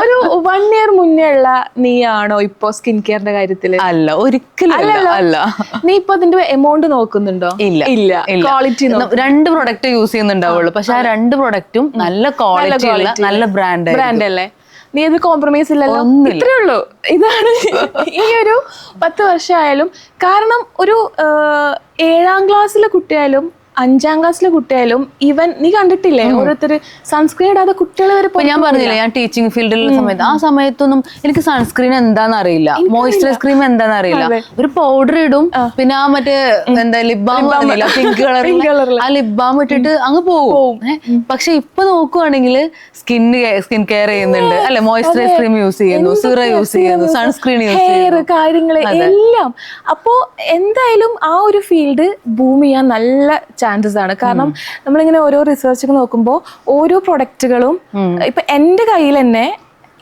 ഒരു 1 year മുന്നേ ഉള്ള നീയാണോ ഇപ്പൊ സ്കിൻ കെയറിന്റെ കാര്യത്തില്? അല്ല, ഒരിക്കലും അല്ല. നീ ഇപ്പൊ അതിന്റെ എമൗണ്ട് നോക്കുന്നുണ്ടോ? ഇല്ല. ക്വാളിറ്റി 2 പ്രൊഡക്റ്റ് യൂസ് ചെയ്യുന്നുണ്ടാവുള്ളൂ. പക്ഷെ ആ 2 പ്രൊഡക്റ്റും നല്ല ക്വാളിറ്റി ഉള്ള നല്ല ബ്രാൻഡ് അല്ലേ? നീ അത് കോംപ്രമൈസ് ഇല്ലല്ലോ. ഇത്രേ ഉള്ളൂ. ഇതാണ് ഈ ഒരു 10 വർഷമായാലും. കാരണം ഒരു 7ാം ക്ലാസ്സിലെ കുട്ടിയായാലും 5ാം ക്ലാസ്സിലെ കുട്ടിയായാലും ഈവൻ നീ കണ്ടിട്ടില്ലേ ഓരോരുത്തർ സൺസ്ക്രീൻ ഇടാതെ കുട്ടികൾ വരെ. ഞാൻ പറഞ്ഞില്ലേ, ഞാൻ ടീച്ചിങ് ഫീൽഡിലുള്ള സമയത്ത് ആ സമയത്തൊന്നും എനിക്ക് സൺസ്ക്രീൻ എന്താന്ന് അറിയില്ല, മോയ്സ്ചറൈസ് ക്രീം എന്താന്ന് അറിയില്ല. ഒരു പൗഡർ ഇടും, പിന്നെ ആ മറ്റേ എന്താ ലിപ് ബാം പറഞ്ഞില്ല, പിങ്ക് കളറിൽ ആ ലിപ് ബാം ഇട്ടിട്ട് അങ്ങ് പോകും. പക്ഷെ ഇപ്പൊ നോക്കുവാണെങ്കിൽ സ്കിൻ കെയർ ചെയ്യുന്നുണ്ട് അല്ലെ, മോയ്സ്ചറൈസ് ക്രീം യൂസ് ചെയ്യുന്നു, സിറ യൂസ് ചെയ്യുന്നു, സൺസ്ക്രീൻ യൂസ് ചെയ്യുന്നു, കാര്യങ്ങള് എല്ലാം. അപ്പോ എന്തായാലും ആ ഒരു ഫീൽഡ് ബൂം ചെയ്യാൻ നല്ല ചാൻസസ് ആണ്. കാരണം നമ്മളിങ്ങനെ ഓരോ റിസർച്ച് നോക്കുമ്പോൾ ഓരോ പ്രൊഡക്റ്റുകളും ഇപ്പൊ എന്റെ കയ്യിൽ തന്നെ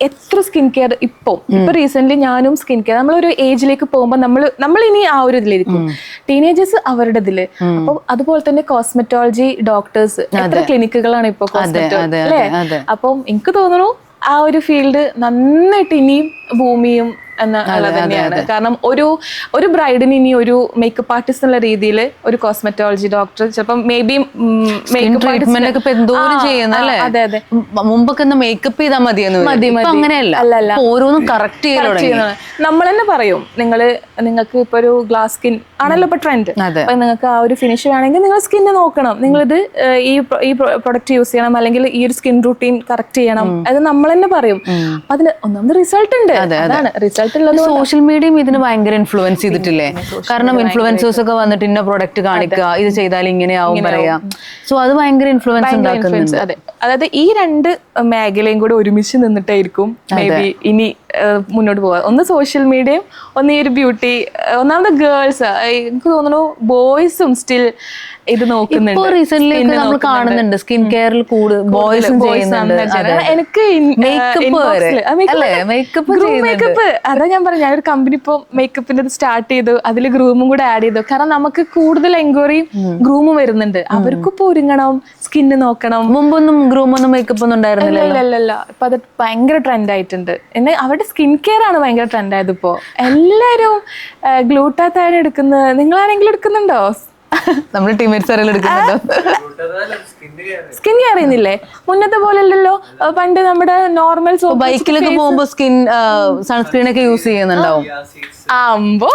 എത്ര സ്കിൻ കെയർ ഇപ്പൊ റീസെന്റ് ഞാനും സ്കിൻ കെയർ നമ്മളൊരു ഏജിലേക്ക് പോകുമ്പോൾ നമ്മൾ ഇനി ആ ഒരു ഇതിലിരിക്കും, ടീനേജേഴ്സ് അവരുടെ ഇതില്. അപ്പൊ അതുപോലെ തന്നെ കോസ്മെറ്റോളജി ഡോക്ടേഴ്സ് എത്ര ക്ലിനിക്കുകളാണ് ഇപ്പൊ കോസ്മെറ്റോളജി അല്ലെ. അപ്പം എനിക്ക് തോന്നുന്നു ആ ഒരു ഫീൽഡ് നന്നായിട്ട് ഇനിയും ഭൂമിയും എന്നുള്ളത് തന്നെയാണ്. കാരണം ഒരു ബ്രൈഡിന് ഇനി ഒരു മേക്കപ്പ് ആർട്ടിസ്റ്റ് എന്നുള്ള രീതിയിൽ ഒരു കോസ്മെറ്റോളജി ഡോക്ടർ ചിലപ്പോൾ മേ ബി അതെ അതെ മുമ്പൊക്കെ മേക്കപ്പ് ചെയ്താൽ മതി, അങ്ങനെയല്ല, ഓരോന്നും കറക്റ്റ് ചെയ്യണം. നമ്മൾ തന്നെ പറയും, നിങ്ങൾക്ക് ഇപ്പൊ ഒരു ഗ്ലാസ് സ്കിൻ ആണല്ലോ ഇപ്പൊ ട്രെൻഡ്, അപ്പൊ നിങ്ങൾക്ക് ആ ഒരു ഫിനിഷ് വേണമെങ്കിൽ നിങ്ങൾ സ്കിന്നെ നോക്കണം, നിങ്ങളിത് ഈ പ്രൊഡക്റ്റ് യൂസ് ചെയ്യണം, അല്ലെങ്കിൽ ഈ ഒരു സ്കിൻ റൂട്ടീൻ കറക്റ്റ് ചെയ്യണം. അത് നമ്മൾ തന്നെ പറയും. അതിന് ഒന്നാമത് റിസൾട്ട് ഉണ്ട്. അതാണ് റിസൾട്ട്. സോഷ്യൽ മീഡിയയും ഇതിന് ഭയങ്കര ഇൻഫ്ലുവൻസ് ചെയ്തിട്ടില്ലേ? കാരണം ഇൻഫ്ലുവൻസേഴ്സ് ഒക്കെ വന്നിട്ട് ഇന്ന പ്രൊഡക്റ്റ് കാണിക്കുക, ഇത് ചെയ്താൽ ഇങ്ങനെയാവും പറയാം. സോ അത് ഭയങ്കര ഇൻഫ്ലുവൻസ് ഉണ്ടാക്കുന്നുണ്ട്. അതെ, അതായത് ഈ 2 മേഖലയും കൂടെ ഒരുമിച്ച് നിന്നിട്ടായിരിക്കും മേ ബി ഇനി മുന്നോട്ട് പോകാം. ഒന്ന് സോഷ്യൽ മീഡിയയും, ഒന്ന് ഈ ഒരു ബ്യൂട്ടി. ഒന്നാമത് ഗേൾസ്, എനിക്ക് തോന്നുന്നു ബോയ്സും സ്റ്റിൽ ഇത് നോക്കുന്നുണ്ട്. റീസെന്റ് നമ്മൾ കാണുന്നുണ്ട് സ്കിൻ കെയറിൽ കൂടുതൽ ബോയ്സും ചെയ്യുന്നുണ്ട്. എനിക്ക് മേക്കപ്പ് അതാ ഞാൻ പറഞ്ഞു, ഞാനൊരു കമ്പനി ഇപ്പൊ മേക്കപ്പിന്റെ സ്റ്റാർട്ട് ചെയ്തു, അതിൽ ഗ്രൂമും കൂടെ ആഡ് ചെയ്തു. കാരണം നമുക്ക് കൂടുതൽ എൻക്വയറിയും ഗ്രൂമും വരുന്നുണ്ട്. അവർക്കും ഇപ്പൊ ഒരുങ്ങണം, സ്കിന്ന് നോക്കണം. മുമ്പൊന്നും ഗ്രൂമൊന്നും മേക്കപ്പ് ഒന്നും ഉണ്ടായിരുന്നില്ല. ഇപ്പൊ അത് ഭയങ്കര ട്രെൻഡ് ആയിട്ടുണ്ട്. എന്നാൽ അവരുടെ സ്കിൻ കെയർ ആണ് ഭയങ്കര ട്രെൻഡ് ആയത്. ഇപ്പോ എല്ലാരും ഗ്ലൂട്ടാത്തൈൻ എടുക്കുന്നത്. നിങ്ങളാരെങ്കിലും എടുക്കുന്നുണ്ടോ? നമ്മുടെ ടീമേറ്റ്സ് എടുക്കുന്നുണ്ടോ? സ്കിൻ കെയർ ചെയ്യുന്നില്ലേ? മുന്നത്തെ പോലെ അല്ലല്ലോ. പണ്ട് നമ്മുടെ നോർമൽ ബൈക്കിലൊക്കെ പോകുമ്പോ സൺസ്ക്രീൻ ഒക്കെ യൂസ് ചെയ്യുന്നുണ്ടാവും. അമ്പോ,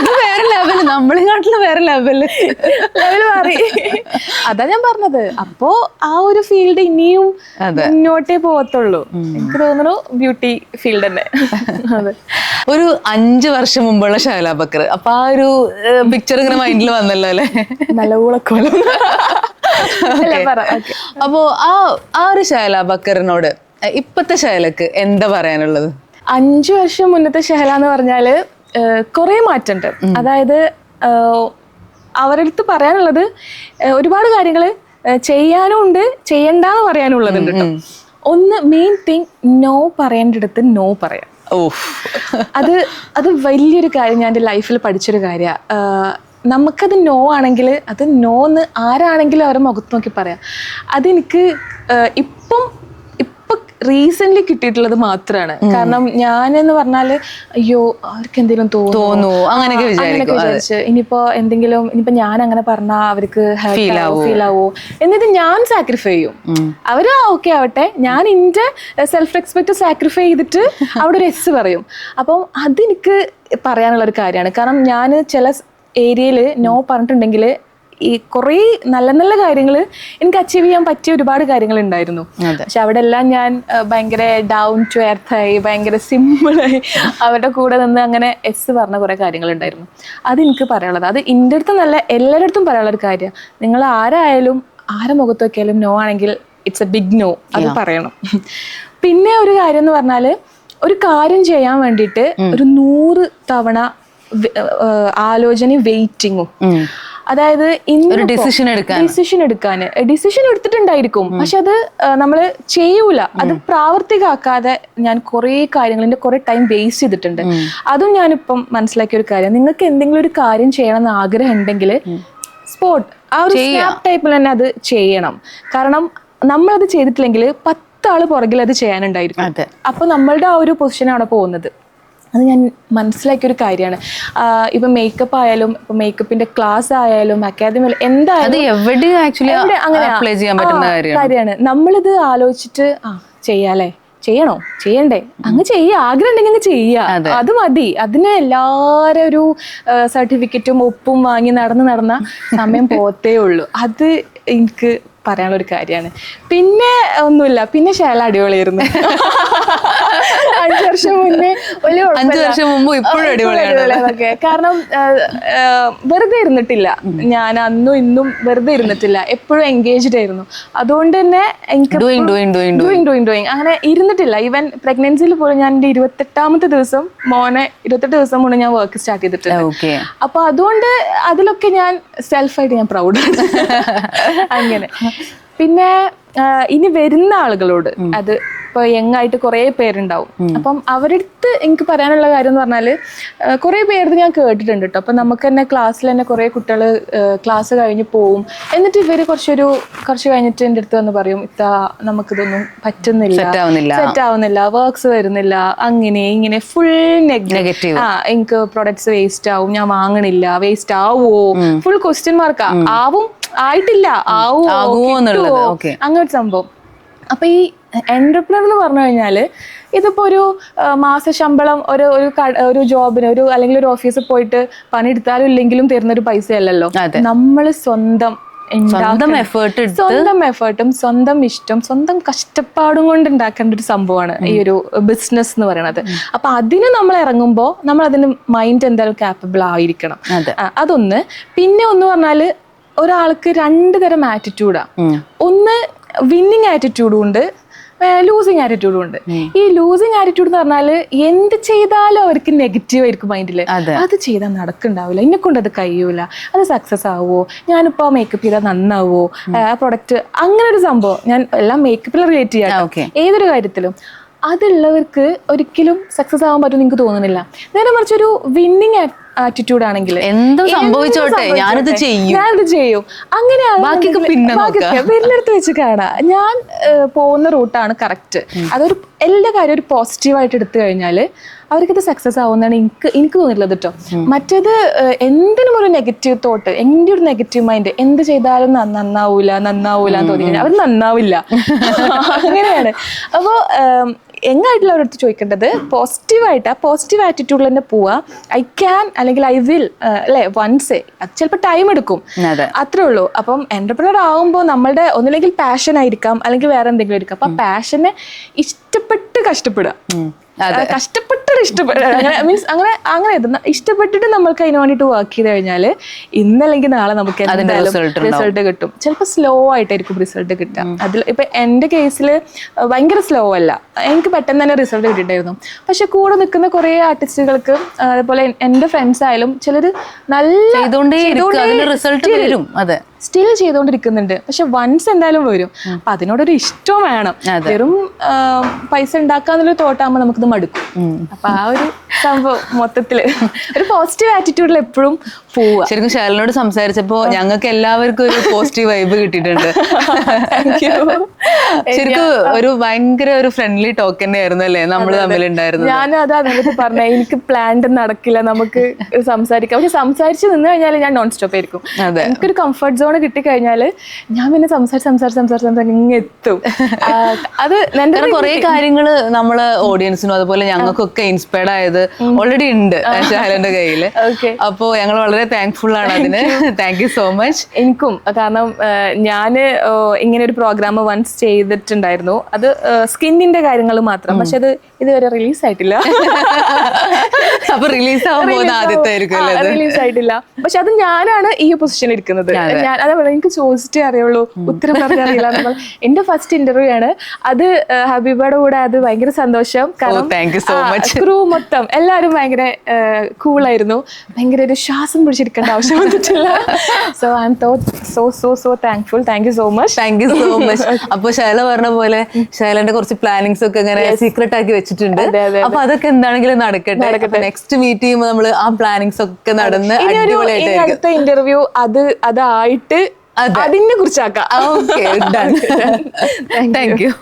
ഇത് വേറെ ലെവല്, നമ്മളെക്കാട്ടിലും വേറെ ലെവല് മാറി. അതാ ഞാൻ പറഞ്ഞത്. അപ്പോ ആ ഒരു ഫീൽഡ് ഇനിയും മുന്നോട്ടേ പോകത്തുള്ളൂ. എനിക്ക് തോന്നുന്നു ബ്യൂട്ടി ഫീൽഡ് തന്നെ. അതെ, ഒരു 5 വർഷം മുമ്പുള്ള ഷഹല ബക്കർ, അപ്പൊ ആ ഒരു പിക്ചർ ഇങ്ങനെ മൈൻഡിൽ വന്നല്ലോ അല്ലെ? നല്ല ഊളക്കോലം. അപ്പോ ആ ഒരു ഷഹല ബക്കറിനോട് ഇപ്പത്തെ ഷഹലക്ക് എന്താ പറയാനുള്ളത്? 5 വർഷം മുന്നത്തെ ഷഹല എന്ന് പറഞ്ഞാല് കുറെ മാറ്റമുണ്ട്. അതായത് അവരുടെ അടുത്ത് പറയാനുള്ളത് ഒരുപാട് കാര്യങ്ങള് ചെയ്യാനും ഉണ്ട്, ചെയ്യണ്ടെന്ന് പറയാനുള്ളതുണ്ട് കേട്ടോ. ഒന്ന് മെയിൻ തിങ്, നോ പറയേണ്ടടുത്ത് നോ പറയാം. അത് വലിയൊരു കാര്യം. ഞാൻ എൻ്റെ ലൈഫിൽ പഠിച്ചൊരു കാര്യമാണ്. നമുക്കത് നോ ആണെങ്കിൽ അത് നോന്ന് ആരാണെങ്കിലും അവരെ മുഖത്ത് നോക്കി പറയാം. അതെനിക്ക് ഇപ്പം റീസെന്റ് കിട്ടിയിട്ടുള്ളത് മാത്രമാണ്. കാരണം ഞാനെന്ന് പറഞ്ഞാല് അയ്യോ അവർക്ക് എന്തെങ്കിലും തോന്നുന്നു അങ്ങനെയൊക്കെ വിചാരിച്ച് ഇനിയിപ്പോ ഞാൻ അങ്ങനെ പറഞ്ഞാൽ അവർക്ക് ഫീൽ ആവോ എന്നിട്ട് ഞാൻ സാക്രിഫൈ ചെയ്യും. അവര് ഓക്കെ ആവട്ടെ, ഞാൻ എന്റെ സെൽഫ് റെസ്പെക്ട് സാക്രിഫൈ ചെയ്തിട്ട് അവിടെ ഒരു എസ് പറയും. അപ്പം അതെനിക്ക് പറയാനുള്ള ഒരു കാര്യമാണ്. കാരണം ഞാൻ ചില ഏരിയയിൽ നോ പറഞ്ഞിട്ടുണ്ടെങ്കിൽ ഈ കുറേ നല്ല നല്ല കാര്യങ്ങൾ എനിക്ക് അച്ചീവ് ചെയ്യാൻ പറ്റിയ ഒരുപാട് കാര്യങ്ങൾ ഉണ്ടായിരുന്നു. പക്ഷെ അവിടെ എല്ലാം ഞാൻ ഭയങ്കര ഡൗൺ ടു എർത്തായി, ഭയങ്കര സിമ്പിളായി അവരുടെ കൂടെ നിന്ന് അങ്ങനെ എസ് പറഞ്ഞ കുറേ കാര്യങ്ങളുണ്ടായിരുന്നു. അതെനിക്ക് പറയാനുള്ളത്. അത് എൻ്റെ അടുത്ത് നല്ല എല്ലാവരുടെ അടുത്തും പറയാനുള്ളൊരു കാര്യമാണ്. നിങ്ങൾ ആരായാലും ആരെ മുഖത്ത് നോക്കിയാലും നോ ആണെങ്കിൽ ഇറ്റ്സ് എ ബിഗ് നോ, അത് പറയണം. പിന്നെ ഒരു കാര്യം എന്ന് പറഞ്ഞാൽ, ഒരു കാര്യം ചെയ്യാൻ വേണ്ടിയിട്ട് ഒരു 100 തവണ ആലോചനയും വെയിറ്റിങ്ങും. അതായത് ഡിസിഷൻ എടുത്തിട്ടുണ്ടായിരിക്കും, പക്ഷെ അത് നമ്മൾ ചെയ്യൂല. അത് പ്രാവർത്തികമാക്കാതെ ഞാൻ കുറെ കാര്യങ്ങൾ, എന്റെ കുറെ ടൈം വേസ്റ്റ് ചെയ്തിട്ടുണ്ട്. അതും ഞാനിപ്പം മനസ്സിലാക്കിയ ഒരു കാര്യം, നിങ്ങൾക്ക് എന്തെങ്കിലും ഒരു കാര്യം ചെയ്യണം എന്ന് ആഗ്രഹം ഉണ്ടെങ്കിൽ സ്പോട്ട് ആ ഒരു സ്നാപ്പ് ടൈപ്പിൽ തന്നെ അത് ചെയ്യണം. കാരണം നമ്മളത് ചെയ്തിട്ടില്ലെങ്കിൽ 10 ആള് പുറകിൽ അത് ചെയ്യാനുണ്ടായിരിക്കും. അപ്പൊ നമ്മളുടെ ആ ഒരു പൊസിഷനാണ് പോകുന്നത്. അത് ഞാൻ മനസ്സിലാക്കിയൊരു കാര്യമാണ്. ഇപ്പൊ മേക്കപ്പ് ആയാലും, ഇപ്പൊ മേക്കപ്പിന്റെ ക്ലാസ് ആയാലും, അക്കാദമി എന്തായാലും കാര്യമാണ്. നമ്മളിത് ആലോചിച്ചിട്ട് ചെയ്യാല്ലേ, ചെയ്യണോ, ചെയ്യണ്ടേ, അങ്ങ് ആഗ്രഹം ഉണ്ടെങ്കിൽ അങ്ങ് ചെയ്യാ, അത് മതി. അതിന് എല്ലാരും ഒരു സർട്ടിഫിക്കറ്റും ഒപ്പും വാങ്ങി നടന്ന സമയം പോത്തേ ഉള്ളൂ. അത് എനിക്ക് പറയാനുള്ള ഒരു കാര്യമാണ്. പിന്നെ ഒന്നുമില്ല, പിന്നെ ശൈല അടിപൊളിയായിരുന്നു. 5 വർഷം മുന്നേ വലിയ 5 വർഷം മുമ്പ് ഇപ്പോഴും അടിപൊളിയാണ്. കാരണം വെറുതെ ഇരുന്നിട്ടില്ല ഞാൻ, അന്നും ഇന്നും വെറുതെ ഇരുന്നിട്ടില്ല, എപ്പോഴും എൻഗേജ്ഡ് ആയിരുന്നു. അതുകൊണ്ട് തന്നെ എനിക്ക് ഡൂയിങ് അങ്ങനെ ഇരുന്നിട്ടില്ല. ഈവൻ പ്രഗ്നൻസിയിൽ പോലും ഞാൻ എൻ്റെ 28ാമത്തെ ദിവസം 28 ദിവസം മുന്നേ ഞാൻ വർക്ക് സ്റ്റാർട്ട് ചെയ്തിട്ടുണ്ട്. അപ്പൊ അതുകൊണ്ട് അതിലൊക്കെ ഞാൻ സെൽഫായിട്ട് ഞാൻ പ്രൗഡാണ്. അങ്ങനെ. പിന്നെ ഇനി വരുന്ന ആളുകളോട്, അത് ഇപ്പൊ യങ്ങായിട്ട് കുറെ പേരുണ്ടാവും, അപ്പം അവരുടെ അടുത്ത് എനിക്ക് പറയാനുള്ള കാര്യം എന്ന് പറഞ്ഞാല്, കുറെ പേര് ഞാൻ കേട്ടിട്ടുണ്ട് കേട്ടോ. അപ്പൊ നമുക്ക് തന്നെ ക്ലാസ്സിൽ തന്നെ കുറെ കുട്ടികൾ ക്ലാസ് കഴിഞ്ഞ് പോവും, എന്നിട്ട് ഇവര് കുറച്ച് കഴിഞ്ഞിട്ട് എൻ്റെ അടുത്ത് വന്ന് പറയും, നമുക്കിതൊന്നും പറ്റുന്നില്ല, സെറ്റ് ആവുന്നില്ല, വർക്ക്സ് വരുന്നില്ല, അങ്ങനെ ഇങ്ങനെ ഫുൾ നെഗറ്റീവ്. എനിക്ക് പ്രൊഡക്ട്സ് വേസ്റ്റ് ആവും, ഞാൻ വാങ്ങണില്ല, വേസ്റ്റ് ആവോ, ഫുൾ ക്വസ്റ്റ്യൻ മാർക്കാ. ആയിട്ടില്ല, അങ്ങനെ ഒരു സംഭവം. അപ്പൊ ഈ എന്റർപ്രണർ എന്ന് പറഞ്ഞു കഴിഞ്ഞാല്, ഇതിപ്പോ ഒരു മാസശമ്പളം ഒരു ജോബിന് അല്ലെങ്കിൽ ഒരു ഓഫീസിൽ പോയിട്ട് പണിയെടുത്താലും ഇല്ലെങ്കിലും തരുന്നൊരു പൈസ അല്ലല്ലോ. നമ്മള് സ്വന്തം എഫേർട്ടും സ്വന്തം ഇഷ്ടം, സ്വന്തം കഷ്ടപ്പാടും കൊണ്ട് ഉണ്ടാക്കേണ്ട ഒരു സംഭവമാണ് ഈ ഒരു ബിസിനസ് എന്ന് പറയുന്നത്. അപ്പൊ അതിന് നമ്മൾ ഇറങ്ങുമ്പോൾ നമ്മൾ അതിന് മൈൻഡ് എന്തായാലും കാപ്പബിൾ ആയിരിക്കണം. അതൊന്ന്. പിന്നെ ഒന്ന് പറഞ്ഞാല്, ഒരാൾക്ക് 2 തരം ആറ്റിറ്റ്യൂഡാ. ഒന്ന് വിന്നിങ് ആറ്റിറ്റ്യൂഡും ഉണ്ട്, ലൂസിങ് ആറ്റിറ്റ്യൂഡും ഉണ്ട്. ഈ ലൂസിങ് ആറ്റിറ്റ്യൂഡ് എന്ന് പറഞ്ഞാൽ എന്ത് ചെയ്താലും അവർക്ക് നെഗറ്റീവ് ആയിരിക്കും മൈൻഡില്. അത് ചെയ്താൽ നടക്കുന്നുണ്ടാവില്ല, എന്നെ കൊണ്ട് അത് കഴിയൂല, അത് സക്സസ് ആവുമോ, ഞാനിപ്പോ മേക്കപ്പ് ചെയ്താൽ നന്നാവോ, ആ പ്രൊഡക്റ്റ്, അങ്ങനെ ഒരു സംഭവം. ഞാൻ എല്ലാം മേക്കപ്പിൽ റിലേറ്റ് ചെയ്യാം, ഏതൊരു കാര്യത്തിലും. അതുള്ളവർക്ക് ഒരിക്കലും സക്സസ് ആവാൻ പറ്റും എനിക്ക് തോന്നുന്നില്ല. നേരെ മറിച്ച് ഒരു വിന്നിങ് ആറ്റിറ്റ്യൂഡ് ആണെങ്കിൽ എന്തും സംഭവിച്ചോട്ടെ, ഞാനിത് ചെയ്യും, അങ്ങനെയാണ് വരുന്നിടത്ത് വെച്ച് കാണാം. ഞാൻ പോകുന്ന റൂട്ടാണ് കറക്റ്റ്. അതൊരു എല്ലാ കാര്യം ഒരു പോസിറ്റീവായിട്ട് എടുത്തു കഴിഞ്ഞാൽ അവർക്കത് സക്സസ് ആവുന്നതാണ് എനിക്ക് തോന്നിയിട്ടുള്ളത് കേട്ടോ. മറ്റേത് എന്തിനും ഒരു നെഗറ്റീവ് തോട്ട്, എൻ്റെ ഒരു നെഗറ്റീവ് മൈൻഡ്, എന്ത് ചെയ്താലും നന്നാവൂല എന്ന് തോന്നി കഴിഞ്ഞാൽ അവർ നന്നാവില്ല. അങ്ങനെയാണ്. അപ്പോൾ എങ്ങായിട്ടുള്ളവരടുത്ത് ചോദിക്കേണ്ടത് പോസിറ്റീവായിട്ട്, ആ പോസിറ്റീവ് ആറ്റിറ്റ്യൂഡിൽ തന്നെ പോവുക. ഐ ക്യാൻ അല്ലെങ്കിൽ ഐ വിൽ, അല്ലെ, വൺസേ. അത് ചിലപ്പോൾ ടൈം എടുക്കും, അത്രേ ഉള്ളൂ. അപ്പം എന്റർപ്രണർ ആവുമ്പോൾ നമ്മളുടെ ഒന്നില്ലെങ്കിൽ പാഷൻ ആയിരിക്കാം, അല്ലെങ്കിൽ വേറെ എന്തെങ്കിലും ആയിരിക്കാം. അപ്പൊ പാഷനെ ഇഷ്ടപ്പെട്ട് കഷ്ടപ്പെടുക, മീൻസ് അങ്ങനെ ഇഷ്ടപ്പെട്ടിട്ട് നമ്മൾക്ക് അതിന് വേണ്ടിട്ട് വർക്ക് ചെയ്ത് കഴിഞ്ഞാല് ഇന്നല്ലെങ്കിൽ നാളെ നമുക്ക് എന്തായാലും റിസൾട്ട് കിട്ടും. ചിലപ്പോൾ സ്ലോ ആയിട്ടായിരിക്കും റിസൾട്ട് കിട്ടുക. അതിൽ ഇപ്പൊ എന്റെ കേസിൽ ഭയങ്കര സ്ലോ അല്ല, എനിക്ക് പെട്ടെന്ന് തന്നെ റിസൾട്ട് കിട്ടിയിട്ടായിരുന്നു. പക്ഷെ കൂടെ നിൽക്കുന്ന കുറെ ആർട്ടിസ്റ്റുകൾക്ക്, അതുപോലെ എന്റെ ഫ്രണ്ട്സ് ആയാലും ചിലര് നല്ല സ്റ്റിൽ ചെയ്തോണ്ടിരിക്കുന്നുണ്ട്. പക്ഷെ വൺസ് എന്തായാലും വരും. അപ്പൊ അതിനോടൊരു ഇഷ്ടം വേണം. വെറും പൈസ ഉണ്ടാക്കാന്നുള്ളൊരു തോട്ടാകുമ്പോൾ നമുക്കിത് മടുക്കും. അപ്പൊ ആ ഒരു സംഭവം മൊത്തത്തില് ഒരു പോസിറ്റീവ് ആറ്റിറ്റ്യൂഡിൽ എപ്പോഴും പോവുക. ശരിക്കും ശൈലനോട് സംസാരിച്ചപ്പോ ഞങ്ങൾക്ക് എല്ലാവർക്കും ഒരു പോസിറ്റീവ് വൈബ് കിട്ടിയിട്ടുണ്ട്. ശരിക്കും ഒരു ഭയങ്കര ഒരു ഫ്രണ്ട്ലി ടോക്ക് തന്നെ ആയിരുന്നു അല്ലേ നമ്മള് തമ്മിലുണ്ടായിരുന്നത്. ഞാനും അതാ നമുക്ക് പറഞ്ഞ, എനിക്ക് പ്ലാൻഡ് നടക്കില്ല, നമുക്ക് സംസാരിക്കാം. പക്ഷെ സംസാരിച്ച് നിന്ന് കഴിഞ്ഞാൽ ഞാൻ നോൺ സ്റ്റോപ്പ് ആയിരിക്കും. എനിക്കൊരു കംഫർട്ട് സോൺ കിട്ടിക്കഴിഞ്ഞാല് ഞാൻ പിന്നെ സംസാരിച്ച് എത്തും. അത് കുറെ കാര്യങ്ങള് നമ്മള് ഓഡിയൻസിനും അതുപോലെ ഞങ്ങൾക്കൊക്കെ ഇൻസ്പയർഡ് ആയത് ഓൾറെഡി ഉണ്ട് ശൈലന്റെ കയ്യില്. അപ്പോ ഞങ്ങൾ വളരെ താങ്ക്ഫുൾ ആണ് അതിന്. Thank you so much. എനിക്കും, കാരണം ഞാന് ഇങ്ങനെ ഒരു പ്രോഗ്രാം വൺസ് ചെയ്തിട്ടുണ്ടായിരുന്നു. അത് സ്കിന്നിന്റെ കാര്യങ്ങൾ മാത്രം, പക്ഷെ അത് ഇതുവരെ റിലീസ് ആയിട്ടില്ല. അപ്പൊ റിലീസ് ആവാൻ പോകുന്ന ആദ്യത്തെ ആയിരിക്കും അല്ലേ ഇത്? റിലീസ് ആയിട്ടില്ല. പക്ഷെ അത് ഞാനാണ് ഈ പൊസിഷനിൽ ഇരിക്കുന്നത്. ഞാൻ അതേപോലെ എനിക്ക് ചോദിച്ചിട്ടേ അറിയുള്ളൂ, ഉത്തരം പറഞ്ഞറിയില്ല. എന്റെ ഫസ്റ്റ് ഇന്റർവ്യൂ ആണ് അത്. ഹബീബയുടെ കൂടെ അത് ഭയങ്കര സന്തോഷം. കാരണം ക്രൂ മൊത്തം എല്ലാവരും ഭയങ്കര കൂളായിരുന്നു. ഭയങ്കര ഒരു ശ്വാസം പിടിച്ചിരിക്കേണ്ട ആവശ്യം വന്നിട്ടില്ല. So I M so thankful. Thank you so much. Thank you so much. അപ്പൊ ശൈല പറഞ്ഞ പോലെ ശൈലന്റെ കുറച്ച് പ്ലാനിങ്സ് ഒക്കെ ഇങ്ങനെ സീക്രട്ട് ആക്കി വെച്ചിട്ടുണ്ട്. അപ്പൊ അതൊക്കെ എന്താണെങ്കിലും നടക്കട്ടെ. നെക്സ്റ്റ് മീറ്റ് ചെയ്യുമ്പോൾ നമ്മള് ആ പ്ലാനിങ്സ് ഒക്കെ നടന്ന് അടിപൊളിയായിട്ട് അടുത്ത ഇന്റർവ്യൂ അതായിട്ട് അതിനെ കുറിച്ചാക്കാം. Okay, thank you.